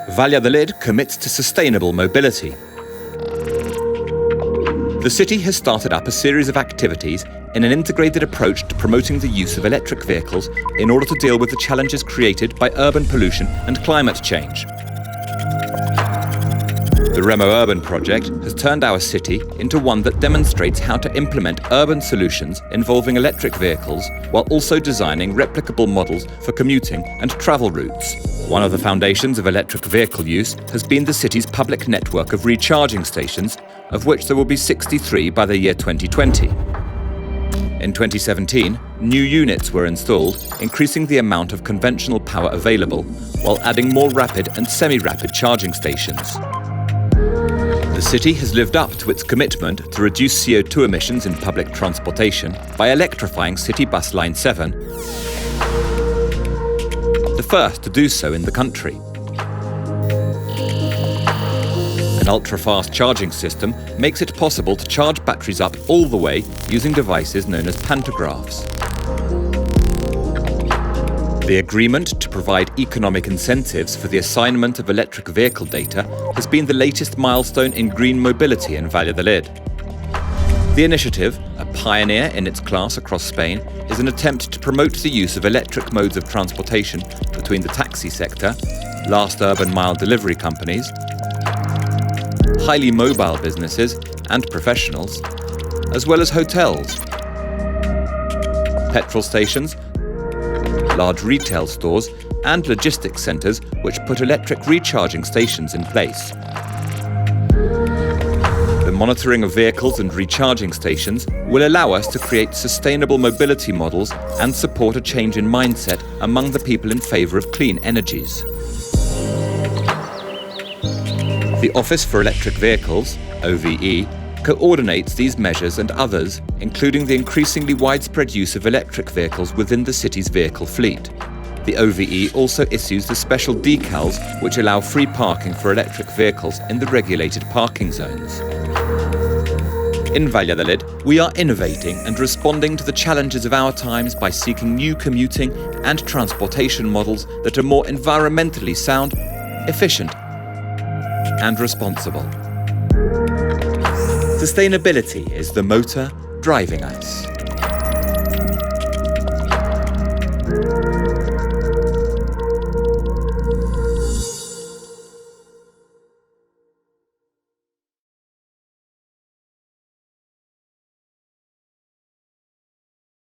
Valladolid commits to sustainable mobility. The city has started up a series of activities in an integrated approach to promoting the use of electric vehicles in order to deal with the challenges created by urban pollution and climate change. The Remourban project has turned our city into one that demonstrates how to implement urban solutions involving electric vehicles while also designing replicable models for commuting and travel routes. One of the foundations of electric vehicle use has been the city's public network of recharging stations, of which there will be 63 by the year 2020. In 2017, new units were installed, increasing the amount of conventional power available, while adding more rapid and semi-rapid charging stations. The city has lived up to its commitment to reduce CO2 emissions in public transportation by electrifying City Bus Line 7, the first to do so in the country. An ultra-fast charging system makes it possible to charge batteries up all the way using devices known as pantographs. The agreement to provide economic incentives for the assignment of electric vehicle data has been the latest milestone in green mobility in Valladolid. The initiative, a pioneer in its class across Spain, is an attempt to promote the use of electric modes of transportation between the taxi sector, last urban mile delivery companies, highly mobile businesses and professionals, as well as hotels, petrol stations, large retail stores and logistics centres which put electric recharging stations in place. The monitoring of vehicles and recharging stations will allow us to create sustainable mobility models and support a change in mindset among the people in favour of clean energies. The Office for Electric Vehicles, OVE, coordinates these measures and others, including the increasingly widespread use of electric vehicles within the city's vehicle fleet. The OVE also issues the special decals which allow free parking for electric vehicles in the regulated parking zones. In Valladolid, we are innovating and responding to the challenges of our times by seeking new commuting and transportation models that are more environmentally sound, efficient, and responsible. Sustainability is the motor driving us.